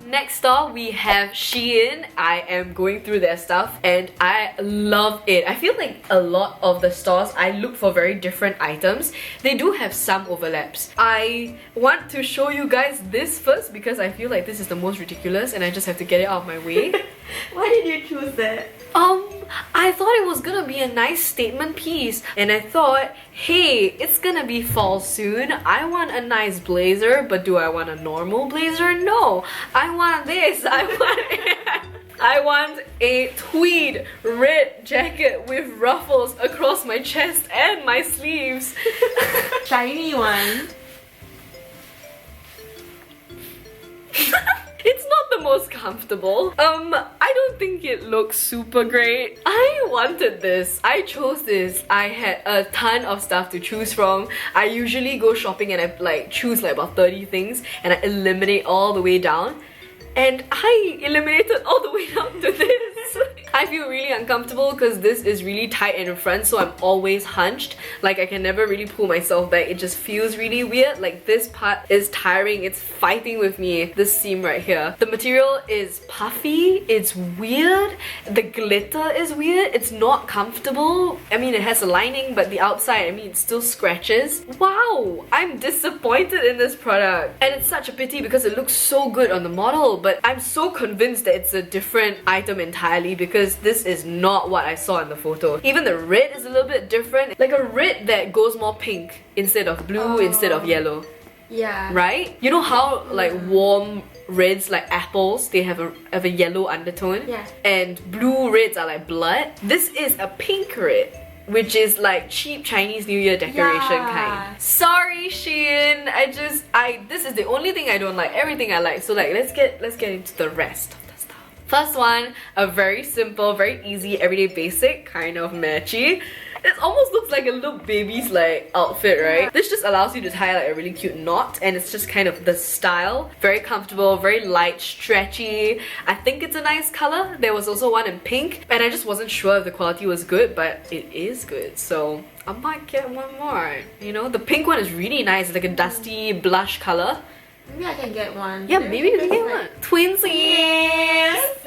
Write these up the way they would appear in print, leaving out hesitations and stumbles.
Next store we have SHEIN. I am going through their stuff and I love it. I feel like a lot of the stores I look for very different items. They do have some overlaps. I want to show you guys this first because I feel like this is the most ridiculous and I just have to get it out of my way. Why did you choose that? I thought it was gonna be a nice statement piece and I thought, hey, it's gonna be fall soon. I want a nice blazer, but do I want a normal blazer? No. I want this. I want a tweed red jacket with ruffles across my chest and my sleeves. Shiny one. It's not the most comfortable. I don't think it looks super great. I wanted this. I chose this. I had a ton of stuff to choose from. I usually go shopping and I choose about 30 things and I eliminate all the way down. And I eliminated all the way down to this. I feel really uncomfortable because this is really tight in the front, so I'm always hunched. Like I can never really pull myself back. It just feels really weird. Like this part is tiring. It's fighting with me. This seam right here. The material is puffy. It's weird. The glitter is weird. It's not comfortable. I mean, it has a lining, but the outside, I mean, it still scratches. Wow! I'm disappointed in this product. And it's such a pity because it looks so good on the model, but I'm so convinced that it's a different item entirely because this is not what I saw in the photo. Even the red is a little bit different. Like a red that goes more pink instead of blue, instead of yellow. Yeah. Right? You know how warm reds like apples, they have a yellow undertone? Yeah. And blue reds are like blood. This is a pink red, which is like cheap Chinese New Year decoration kind. Sorry, SHEIN. This is the only thing I don't like. Everything I like. So let's get into the rest of the stuff. First one, a very simple, very easy, everyday basic kind of matchy. It almost looks like a little baby's outfit, right? This just allows you to tie a really cute knot and it's just kind of the style. Very comfortable, very light, stretchy. I think it's a nice color. There was also one in pink and I just wasn't sure if the quality was good, but it is good. So I might get one more. You know, the pink one is really nice. It's like a dusty blush color. Maybe I can get one. Yeah, maybe you can get one. Twinsies! Yes.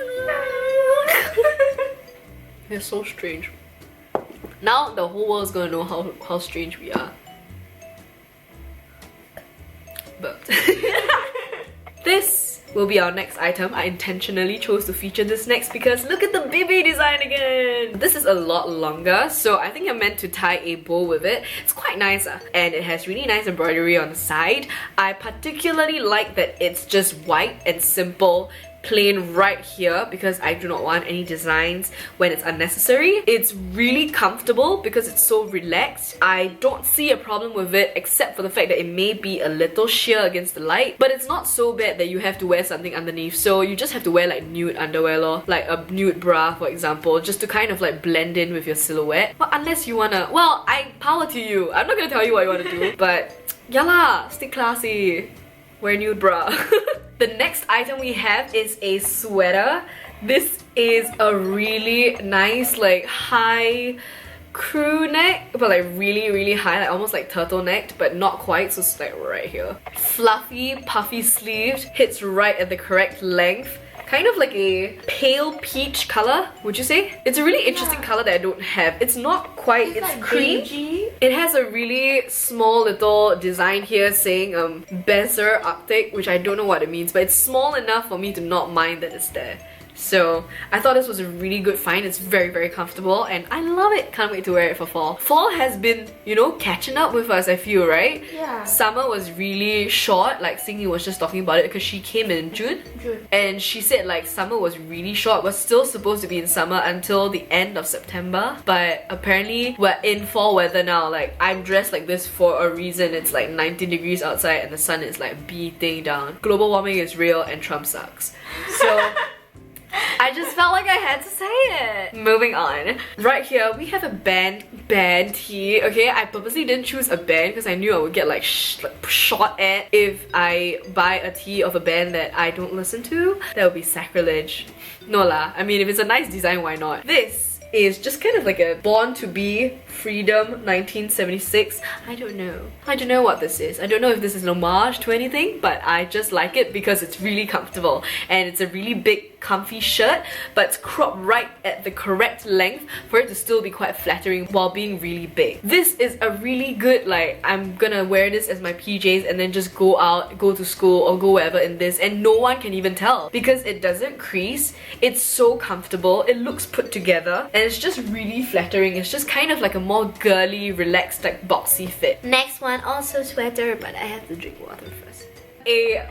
They're so strange. Now the whole world's gonna know how strange we are. But this will be our next item. I intentionally chose to feature this next because look at the baby design again! This is a lot longer, so I think I'm meant to tie a bow with it. It's quite nice and it has really nice embroidery on the side. I particularly like that it's just white and simple, plain right here because I do not want any designs when it's unnecessary. It's really comfortable because it's so relaxed. I don't see a problem with it except for the fact that it may be a little sheer against the light, but it's not so bad that you have to wear something underneath. So you just have to wear nude underwear lor, like a nude bra for example, just to kind of blend in with your silhouette. But unless you wanna, well, I power to you. I'm not gonna tell you what you wanna do, but yeah lah, stay classy. Wear nude bra. The next item we have is a sweater. This is a really nice high crew neck, but really high, almost turtlenecked, but not quite, so it's right here. Fluffy, puffy sleeved, hits right at the correct length. Kind of like a pale peach color, would you say? It's a really interesting color that I don't have. It's not quite, it's cream. Beigey. It has a really small little design here saying Bezer Arctic, which I don't know what it means, but it's small enough for me to not mind that it's there. So I thought this was a really good find. It's very comfortable and I love it. Can't wait to wear it for fall. Fall has been, you know, catching up with us, I feel, right? Yeah. Summer was really short, like Singhi was just talking about it because she came in June. And she said summer was really short. We're still supposed to be in summer until the end of September, but apparently we're in fall weather now. I'm dressed like this for a reason. It's 19 degrees outside and the sun is beating down. Global warming is real and Trump sucks. So I just felt like I had to say it. Moving on. Right here, we have a band tee. Okay, I purposely didn't choose a band because I knew I would get shot at if I buy a tee of a band that I don't listen to. That would be sacrilege. No lah. I mean, if it's a nice design, why not? This is just kind of like a born to be Freedom 1976. I don't know. I don't know what this is. I don't know if this is an homage to anything, but I just like it because it's really comfortable and it's a really big comfy shirt, but it's cropped right at the correct length for it to still be quite flattering while being really big. This is a really good, like, I'm gonna wear this as my PJs and then just go out, go to school or go wherever in this and no one can even tell because it doesn't crease. It's so comfortable, it looks put together and it's just really flattering. It's just kind of like a more girly, relaxed, like boxy fit. Next one, also sweater, but I have to drink water first.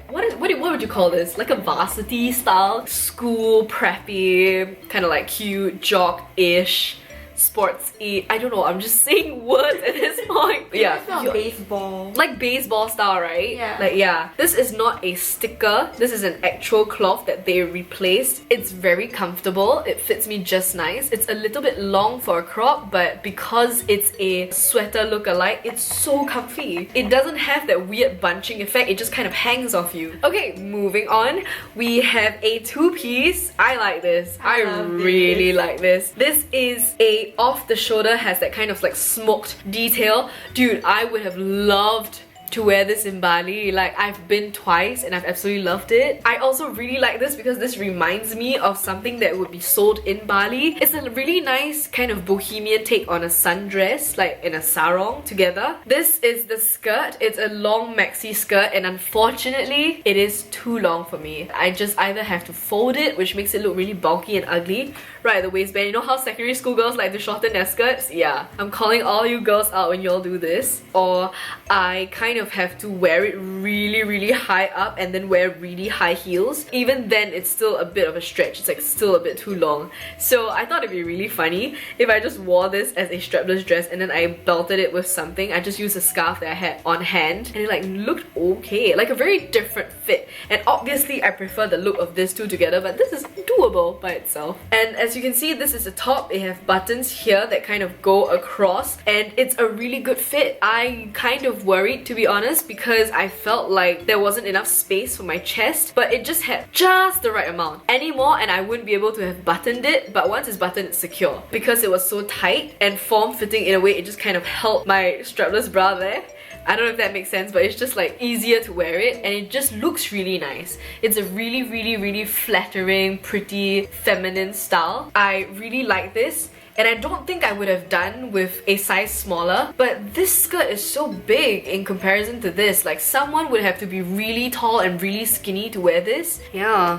What would you call this? Like a varsity style, school, preppy, kind of like cute, jog-ish, sports-y. I don't know, I'm just saying words at this point. Yeah. It's not baseball. Like baseball style, right? Yeah. Like, yeah. This is not a sticker. This is an actual cloth that they replaced. It's very comfortable. It fits me just nice. It's a little bit long for a crop, but because it's a sweater look-alike, it's so comfy. It doesn't have that weird bunching effect. It just kind of hangs off you. Okay, moving on. We have a two-piece. I like this. I really like this. This is a off the shoulder, has that kind of like smoked detail. Dude, I would have loved to wear this in Bali. Like, I've been twice and I've absolutely loved it. I also really like this because this reminds me of something that would be sold in Bali. It's a really nice kind of bohemian take on a sundress, like in a sarong together. This is the skirt. It's a long maxi skirt and unfortunately it is too long for me. I just either have to fold it, which makes it look really bulky and ugly, right at the waistband. You know how secondary school girls like to shorten their skirts? Yeah. I'm calling all you girls out when y'all do this. Or I kind of have to wear it really high up and then wear really high heels. Even then it's still a bit of a stretch. It's like still a bit too long. So I thought it'd be really funny if I just wore this as a strapless dress and then I belted it with something. I just used a scarf that I had on hand and it like looked okay. Like a very different fit. And obviously I prefer the look of this two together, but this is doable by itself. And as you can see, this is a top. They have buttons here that kind of go across and it's a really good fit. I kind of worried, to be honest, because I felt like there wasn't enough space for my chest, but it just had just the right amount. Any more and I wouldn't be able to have buttoned it, but once it's buttoned, it's secure. Because it was so tight and form-fitting in a way, it just kind of held my strapless bra there. I don't know if that makes sense, but it's just like easier to wear it and it just looks really nice. It's a really flattering, pretty, feminine style. I really like this. And I don't think I would have done with a size smaller, but this skirt is so big in comparison to this. Like, someone would have to be really tall and really skinny to wear this. Yeah.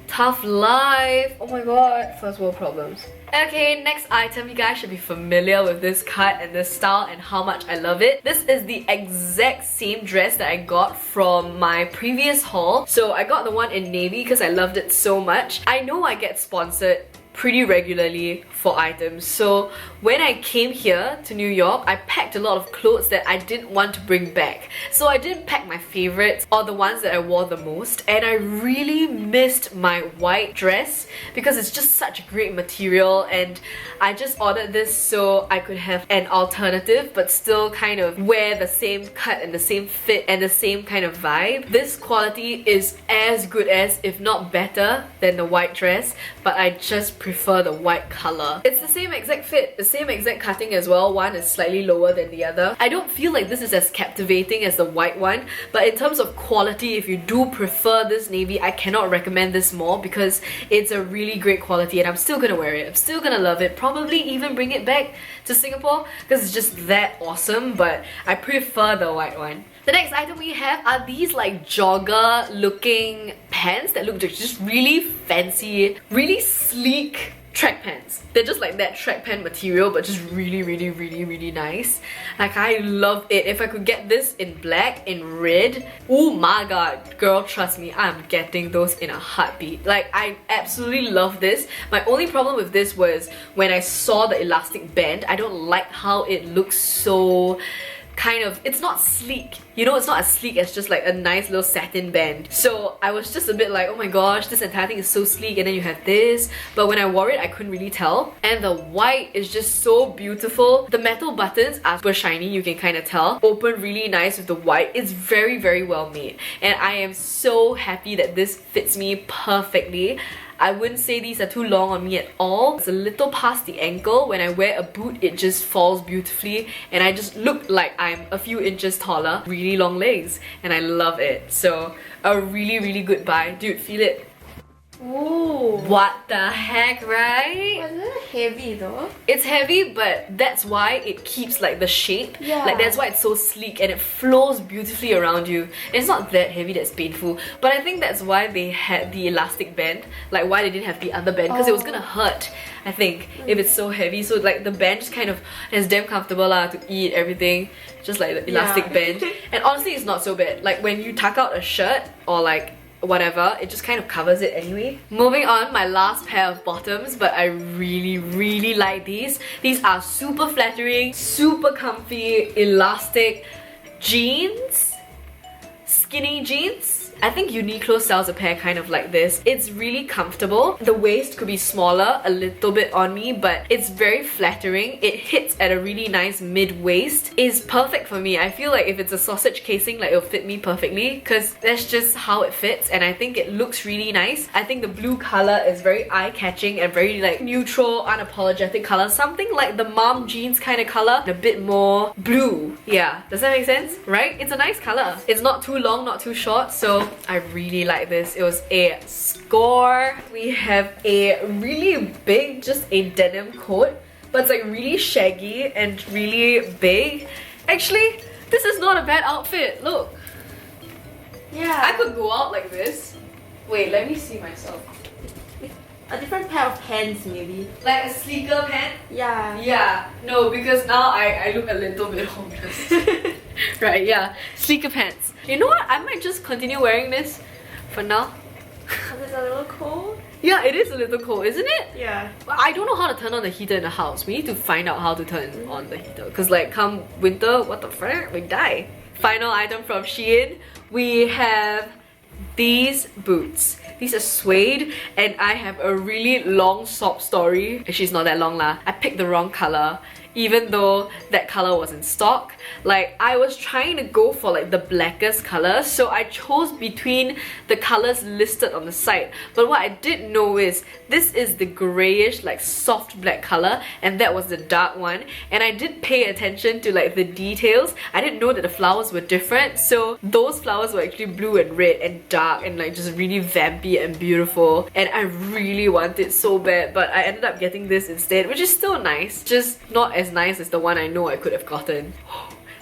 Tough life. Oh my god. First world problems. Okay, next item. You guys should be familiar with this cut and this style and how much I love it. This is the exact same dress that I got from my previous haul. So I got the one in navy because I loved it so much. I know I get sponsored pretty regularly for items, so when I came here to New York, I packed a lot of clothes that I didn't want to bring back. So I didn't pack my favorites or the ones that I wore the most, and I really missed my white dress because it's just such a great material, and I just ordered this so I could have an alternative but still kind of wear the same cut and the same fit and the same kind of vibe. This quality is as good as, if not better than, the white dress, but I just prefer the white color. It's the same exact fit, the same exact cutting as well. One is slightly lower than the other. I don't feel like this is as captivating as the white one, but in terms of quality, if you do prefer this navy, I cannot recommend this more because it's a really great quality and I'm still gonna wear it. I'm still gonna love it. Probably even bring it back to Singapore because it's just that awesome, but I prefer the white one. The next item we have are these like jogger looking pants that look just really fancy, really sleek track pants. They're just like that track pant material but just really nice. Like, I love it. If I could get this in black, in red, oh my god, girl, trust me, I'm getting those in a heartbeat. Like, I absolutely love this. My only problem with this was when I saw the elastic band. I don't like how it looks so kind of, it's not sleek, you know, it's not as sleek as just like a nice little satin band. So I was just a bit like, oh my gosh, this entire thing is so sleek, and then you have this, but when I wore it I couldn't really tell. And the white is just so beautiful. The metal buttons are super shiny, you can kind of tell. Open really nice with the white. It's very well made and I am so happy that this fits me perfectly. I wouldn't say these are too long on me at all. It's a little past the ankle. When I wear a boot, it just falls beautifully and I just look like I'm a few inches taller. Really long legs and I love it. So a really good buy. Dude, feel it. Ooh. What the heck, right? Was it heavy though? It's heavy, but that's why it keeps like the shape. Yeah. Like that's why it's so sleek and it flows beautifully around you. And it's not that heavy that's painful. But I think that's why they had the elastic band. Like why they didn't have the other band. Because it was gonna hurt, I think, if it's so heavy. So like the band just kind of is damn comfortable lah to eat everything. Just like the elastic band. And honestly, it's not so bad. Like when you tuck out a shirt or like whatever, it just kind of covers it anyway. Moving on, my last pair of bottoms, but I really like these. These are super flattering, super comfy, elastic jeans, skinny jeans. I think Uniqlo sells a pair kind of like this. It's really comfortable. The waist could be smaller a little bit on me, but it's very flattering. It hits at a really nice mid-waist. It's perfect for me. I feel like if it's a sausage casing, like it'll fit me perfectly because that's just how it fits and I think it looks really nice. I think the blue color is very eye-catching and very like neutral, unapologetic color. Something like the mom jeans kind of color, a bit more blue. Yeah, does that make sense? Right? It's a nice color. It's not too long, not too short, so I really like this. It was a score. We have a really big, just a denim coat, but it's like really shaggy and really big. Actually, this is not a bad outfit. Look. Yeah. I could go out like this. Wait, let me see myself. A different pair of pants maybe. Like a sleeker pant? Yeah. Yeah. No, because now I look a little bit homeless. Right, yeah. Sleeker pants. You know what? I might just continue wearing this for now. It's a little cold. Yeah, it is a little cold, isn't it? Yeah. I don't know how to turn on the heater in the house. We need to find out how to turn on the heater. Because like come winter, what the frick? We die. Final item from SHEIN. We have these boots. These are suede and I have a really long sob story. Actually, it's not that long lah. I picked the wrong color. Even though that color was in stock. Like I was trying to go for like the blackest color, so I chose between the colors listed on the site. But what I didn't know is this is the grayish like soft black color and that was the dark one, and I did pay attention to like the details. I didn't know that the flowers were different, so those flowers were actually blue and red and dark and like just really vampy and beautiful, and I really want it so bad, but I ended up getting this instead, which is still nice, just not as nice as the one I know I could have gotten.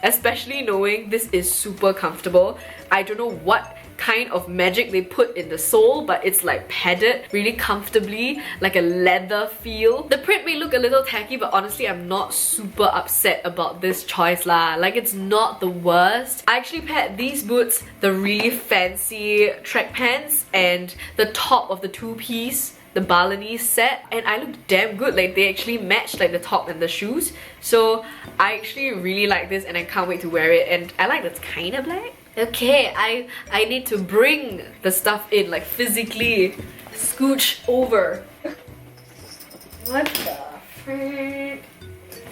Especially knowing this is super comfortable. I don't know what kind of magic they put in the sole, but it's like padded really comfortably, like a leather feel. The print may look a little tacky, but honestly I'm not super upset about this choice lah. Like it's not the worst. I actually paired these boots, the really fancy track pants, and the top of the two-piece, the Balinese set, and I looked damn good. Like they actually matched like the top and the shoes. So I actually really like this and I can't wait to wear it, and I like that it's kind of black. Okay, I need to bring the stuff in, like physically scooch over. What the frick?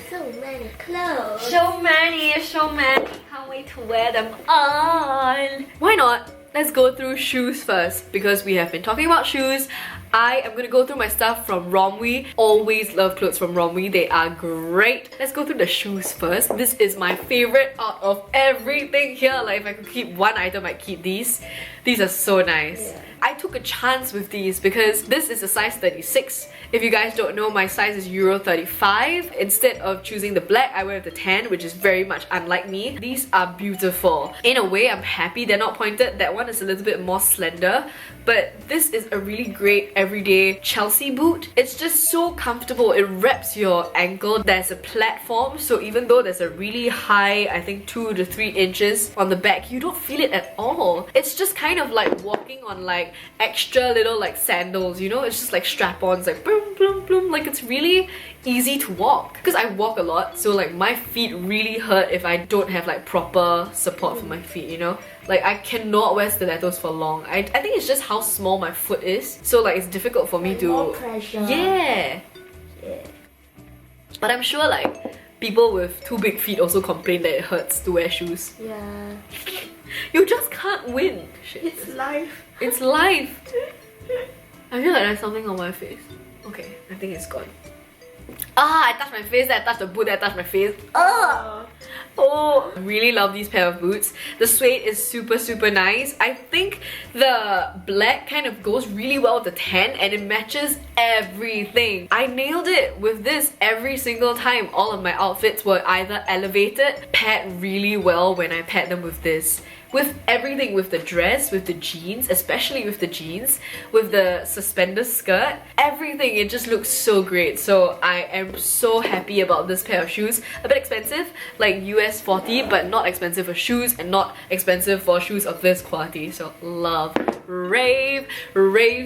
So many clothes. So many. Can't wait to wear them on. Why not? Let's go through shoes first because we have been talking about shoes. I am gonna go through my stuff from Romwe. Always love clothes from Romwe. They are great. Let's go through the shoes first. This is my favorite out of everything here. Like if I could keep one item, I'd keep these. These are so nice. Yeah. I took a chance with these because this is a size 36. If you guys don't know, my size is Euro 35. Instead of choosing the black, I wear the tan, which is very much unlike me. These are beautiful. In a way, I'm happy they're not pointed. That one is a little bit more slender. But this is a really great everyday Chelsea boot. It's just so comfortable. It wraps your ankle. There's a platform, so even though there's a really high, I think 2 to 3 inches on the back, you don't feel it at all. It's just kind of like walking on like extra little like sandals, you know? It's just like strap-ons, like boom, boom, boom. Like it's really easy to walk. Because I walk a lot, so like my feet really hurt if I don't have like proper support for my feet, you know? Like I cannot wear stilettos for long. I think it's just how small my foot is. So like it's difficult for me to... More pressure. Yeah. But I'm sure like people with too big feet also complain that it hurts to wear shoes. Yeah. You just can't win. Shit. It's life. It's life. I feel like there's something on my face. Okay, I think it's gone. Ah, I touched my face, then I touched the boot, then I touched my face. Oh, I really love these pair of boots. The suede is super nice. I think the black kind of goes really well with the tan and it matches everything. I nailed it with this every single time. All of my outfits were either elevated, paired really well when I paired them with this. With everything, with the dress, with the jeans, especially with the jeans, with the suspender skirt, everything, it just looks so great. So I am so happy about this pair of shoes. A bit expensive, like US 40, but not expensive for shoes and not expensive for shoes of this quality. So love. Rave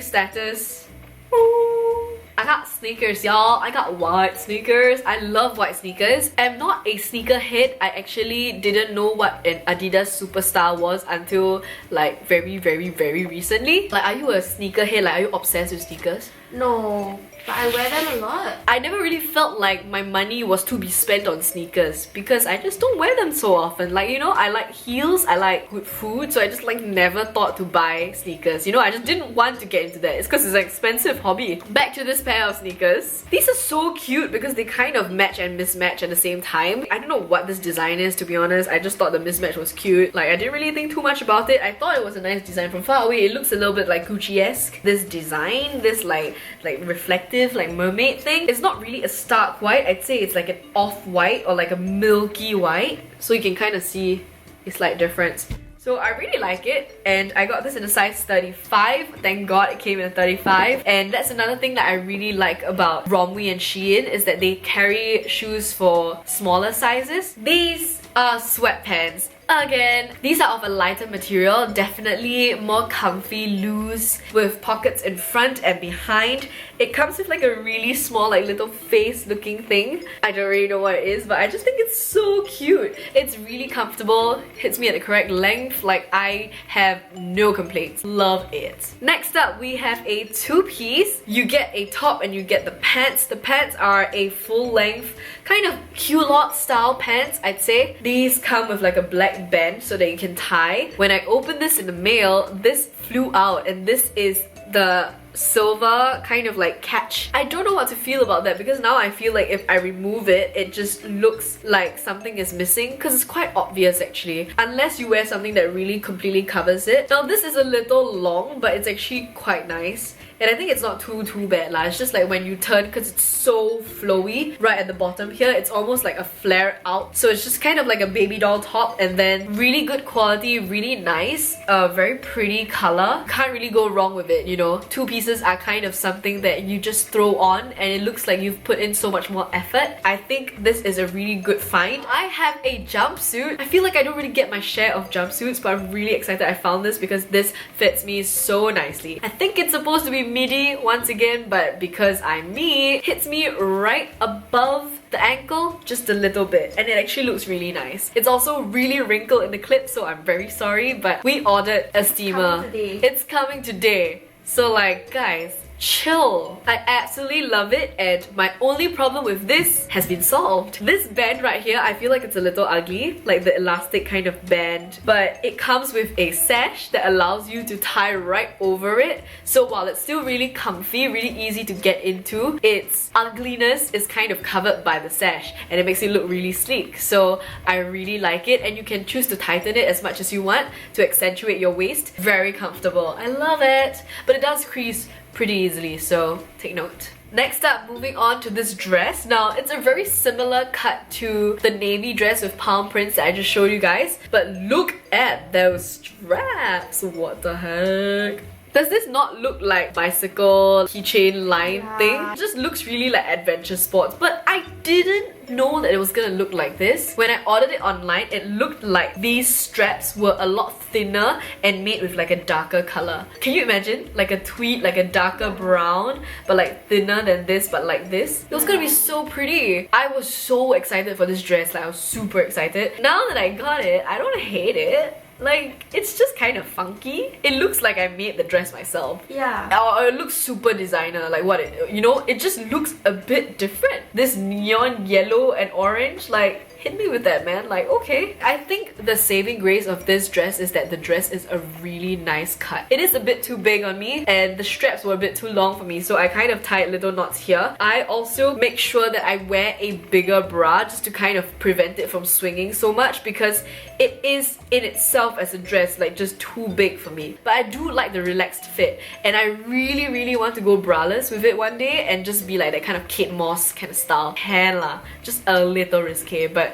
status. Ooh. I got sneakers, y'all. I got white sneakers. I love white sneakers. I'm not a sneakerhead. I actually didn't know what an Adidas superstar was until like very recently. Like, are you a sneakerhead? Like, are you obsessed with sneakers? No, but I wear them a lot. I never really felt like my money was to be spent on sneakers because I just don't wear them so often. Like, you know, I like heels, I like good food, so I just like never thought to buy sneakers. You know, I just didn't want to get into that. It's because it's an expensive hobby. Back to this pair of sneakers. These are so cute because they kind of match and mismatch at the same time. I don't know what this design is, to be honest. I just thought the mismatch was cute. Like, I didn't really think too much about it. I thought it was a nice design. From far away, it looks a little bit like Gucci-esque. This design, this like reflective, like mermaid thing. It's not really a stark white. I'd say it's like an off-white or like a milky white. So you can kind of see a slight difference. So I really like it, and I got this in a size 35. Thank God it came in a 35. And that's another thing that I really like about Romwe and SheIn is that they carry shoes for smaller sizes. These are sweatpants. Again, these are of a lighter material, definitely more comfy, loose, with pockets in front and behind. It comes with like a really small, like little face looking thing. I don't really know what it is, but I just think it's so cute. It's really comfortable, hits me at the correct length. Like, I have no complaints. Love it. Next up, we have a two-piece. You get a top and you get the pants. The pants are a full-length, kind of culotte style pants, I'd say. These come with like a black band so that you can tie. When I opened this in the mail, this flew out, and this is the silver kind of like catch. I don't know what to feel about that because now I feel like if I remove it, it just looks like something is missing because it's quite obvious actually, unless you wear something that really completely covers it. Now this is a little long, but it's actually quite nice. And I think it's not too bad lah. It's just like when you turn, because it's so flowy right at the bottom here, it's almost like a flare out. So it's just kind of like a baby doll top, and then really good quality, really nice, very pretty color. Can't really go wrong with it, you know. Two pieces are kind of something that you just throw on and it looks like you've put in so much more effort. I think this is a really good find. I have a jumpsuit. I feel like I don't really get my share of jumpsuits, but I'm really excited I found this because this fits me so nicely. I think it's supposed to be midi once again, but because I'm me, it hits me right above the ankle just a little bit, and it actually looks really nice. It's also really wrinkled in the clip, so I'm very sorry, but we ordered a steamer. It's coming today. So like, guys, chill. I absolutely love it, and my only problem with this has been solved. This band right here, I feel like it's a little ugly, like the elastic kind of band, but it comes with a sash that allows you to tie right over it. So while it's still really comfy, really easy to get into, its ugliness is kind of covered by the sash and it makes it look really sleek. So I really like it, and you can choose to tighten it as much as you want to accentuate your waist. Very comfortable. I love it, but it does crease pretty easily, so take note. Next up, moving on to this dress. Now, it's a very similar cut to the navy dress with palm prints that I just showed you guys, but look at those straps. What the heck? Does this not look like bicycle keychain line thing? It just looks really like adventure sports, but I didn't know that it was gonna look like this. When I ordered it online, it looked like these straps were a lot thinner and made with like a darker color. Can you imagine? Like a tweed, like a darker brown, but like thinner than this, but like this. It was gonna be so pretty. I was so excited for this dress, like I was super excited. Now that I got it, I don't hate it. Like, it's just kind of funky. It looks like I made the dress myself. Yeah. Or it looks super designer, like what it, you know, it just looks a bit different. This neon yellow and orange, like, hit me with that, man. Like, okay. I think the saving grace of this dress is that the dress is a really nice cut. It is a bit too big on me and the straps were a bit too long for me, so I kind of tied little knots here. I also make sure that I wear a bigger bra just to kind of prevent it from swinging so much, because it is in itself as a dress like just too big for me. But I do like the relaxed fit, and I really want to go braless with it one day and just be like that kind of Kate Moss kind of style. Can lah. Just a little risky, but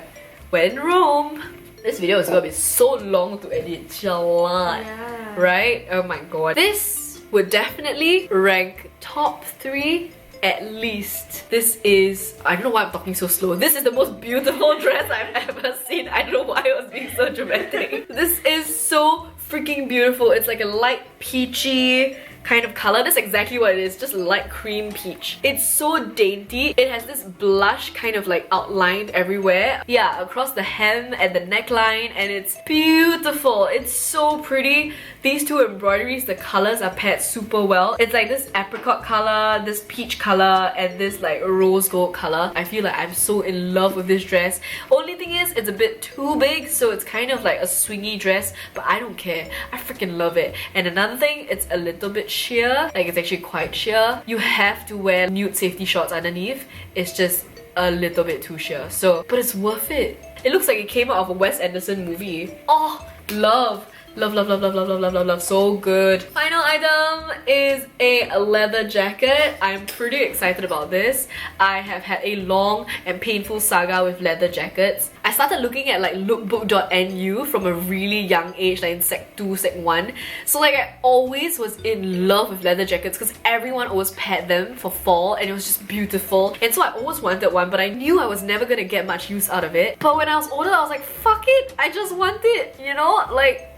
when in Rome. This video is gonna be so long to edit, Yeah. right? Oh my god. This would definitely rank top 3 at least. This is, I don't know why I'm talking so slow. This is the most beautiful dress I've ever seen. I don't know why I was being so dramatic. This is so freaking beautiful. It's like a light peachy kind of color. That's exactly what it is, just light cream peach. It's so dainty. It has this blush kind of like outlined everywhere. Yeah, across the hem and the neckline, and it's beautiful. It's so pretty. These two embroideries, the colors are paired super well. It's like this apricot color, this peach color, and this like rose gold color. I feel like I'm so in love with this dress. Only thing is, it's a bit too big, so it's kind of like a swingy dress, but I don't care. I freaking love it. And another thing, it's a little bit sheer. Like, it's actually quite sheer. You have to wear nude safety shorts underneath. It's just a little bit too sheer. So, but it's worth it. It looks like it came out of a Wes Anderson movie. Oh, love. Love, love, love, love, love, love, love, love, love. So good. Final item is a leather jacket. I'm pretty excited about this. I have had a long and painful saga with leather jackets. I started looking at like lookbook.nu from a really young age, like in Sec 2, Sec 1. So like I always was in love with leather jackets because everyone always paired them for fall and it was just beautiful. And so I always wanted one, but I knew I was never gonna get much use out of it. But when I was older, I was like, fuck it, I just want it, you know? Like,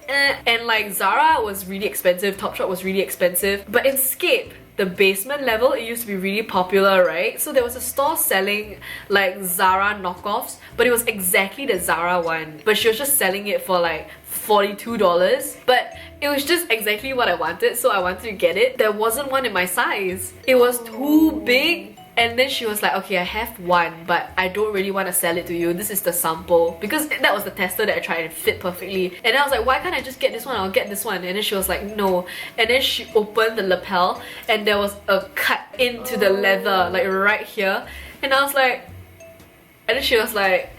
and like Zara was really expensive, Topshop was really expensive, but in Scape, the basement level, it used to be really popular, right? So there was a store selling like Zara knockoffs, but it was exactly the Zara one, but she was just selling it for like $42, but it was just exactly what I wanted, so I wanted to get it. There wasn't one in my size. It was too big. And then she was like, okay, I have one, but I don't really want to sell it to you. This is the sample. Because that was the tester that I tried and it fit perfectly. And then I was like, why can't I just get this one? I'll get this one. And then she was like, no. And then she opened the lapel and there was a cut into the leather, like right here. And I was like, and then she was like,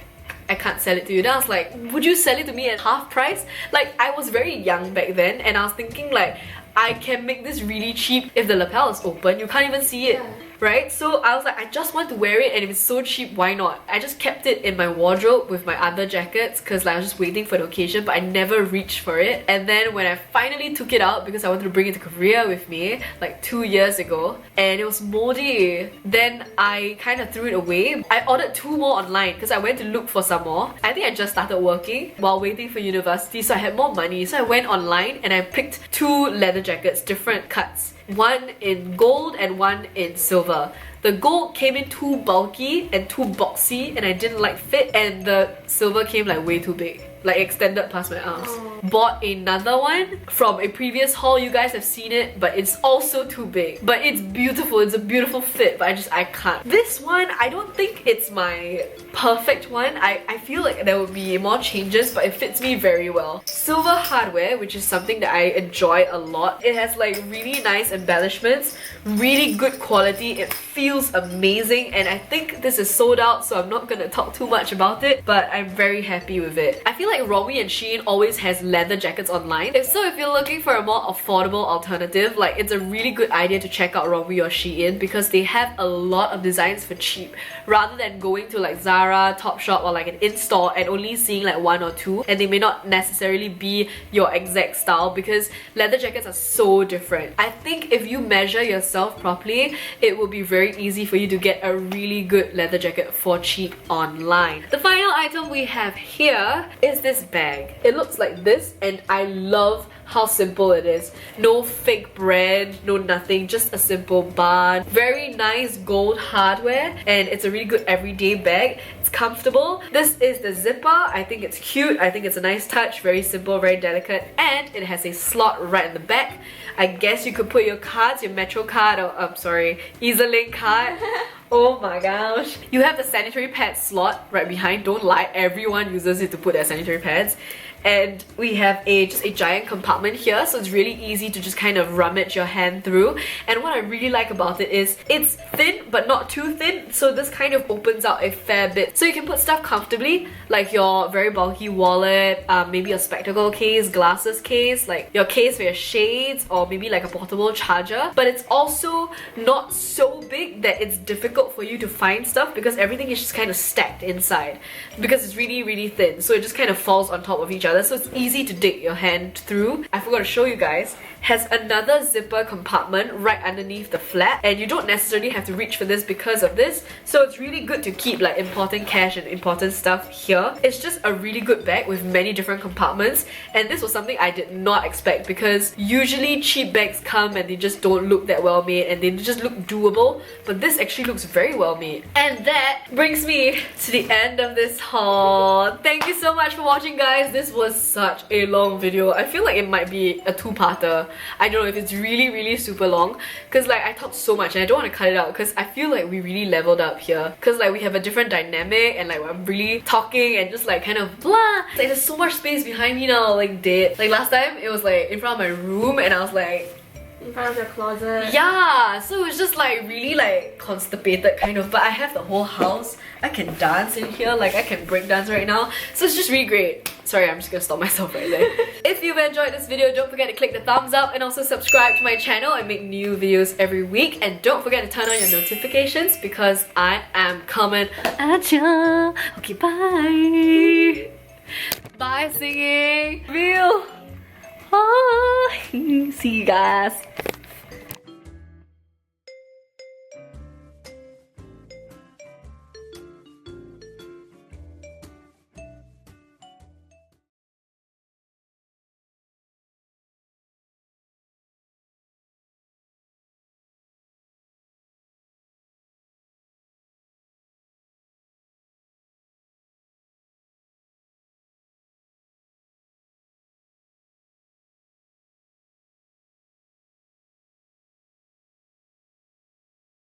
I can't sell it to you. Then I was like, would you sell it to me at half price? Like, I was very young back then and I was thinking like, I can make this really cheap if the lapel is open. You can't even see it. Yeah. Right? So I was like, I just want to wear it and if it's so cheap, why not? I just kept it in my wardrobe with my other jackets because like, I was just waiting for the occasion, but I never reached for it. And then when I finally took it out because I wanted to bring it to Korea with me like 2 years ago and it was moldy, then I kind of threw it away. I ordered 2 more online because I went to look for some more. I think I just started working while waiting for university, so I had more money. So I went online and I picked 2 leather jackets, different cuts. One in gold and one in silver. The gold came in too bulky and too boxy and I didn't like fit, and the silver came like way too big, like extended past my arms. Bought another one from a previous haul, you guys have seen it, but it's also too big. But it's beautiful, it's a beautiful fit, but I can't. This one, I don't think it's my perfect one. I feel like there would be more changes, but it fits me very well. Silver hardware, which is something that I enjoy a lot. It has like really nice embellishments, really good quality, it feels amazing, and I think this is sold out, so I'm not gonna talk too much about it, but I'm very happy with it. I feel like Romwe SheIn always has leather jackets online. If you're looking for a more affordable alternative, like it's a really good idea to check out Romwe SheIn because they have a lot of designs for cheap rather than going to like Zara, Topshop or like an in-store and only seeing like 1 or 2, and they may not necessarily be your exact style because leather jackets are so different. I think if you measure yourself properly, it will be very easy for you to get a really good leather jacket for cheap online. The final item we have here is this bag. It looks like this and I love how simple it is. No fake brand, no nothing, just a simple band. Very nice gold hardware and it's a really good everyday bag. It's comfortable. This is the zipper. I think it's cute. I think it's a nice touch. Very simple, very delicate. And it has a slot right in the back. I guess you could put your cards, your Metro card, or EasyLink card. Oh my gosh. You have the sanitary pad slot right behind. Don't lie, everyone uses it to put their sanitary pads. And we have just a giant compartment here, so it's really easy to just kind of rummage your hand through. And what I really like about it is it's thin but not too thin, so this kind of opens out a fair bit. So you can put stuff comfortably, like your very bulky wallet, maybe a spectacle case, glasses case, like your case for your shades, or maybe like a portable charger. But it's also not so big that it's difficult for you to find stuff, because everything is just kind of stacked inside, because it's really thin, so it just kind of falls on top of each other, so it's easy to dig your hand through. I forgot to show you guys. Has another zipper compartment right underneath the flap, and you don't necessarily have to reach for this because of this, so it's really good to keep like important cash and important stuff here. It's just a really good bag with many different compartments, and this was something I did not expect, because usually cheap bags come and they just don't look that well made and they just look doable, but this actually looks very well made. And that brings me to the end of this haul. Thank you so much for watching, guys. This was such a long video. I feel like it might be a two-parter. I don't know if it's really super long, because like I talked so much and I don't want to cut it out, because I feel like we really leveled up here, because like we have a different dynamic, and like I'm really talking and just like kind of blah. Like there's so much space behind me now, like dead. Like last time it was like in front of my room and I was like in front of your closet. Yeah, so it was just like really like constipated kind of, but I have the whole house. I can dance in here, like I can break dance right now, so it's just really great. Sorry, I'm just gonna stop myself right there. If you've enjoyed this video, don't forget to click the thumbs up and also subscribe to my channel. I make new videos every week, and don't forget to turn on your notifications, because I am coming at ya. Okay, bye. Bye singing. Real. Bye. See you guys.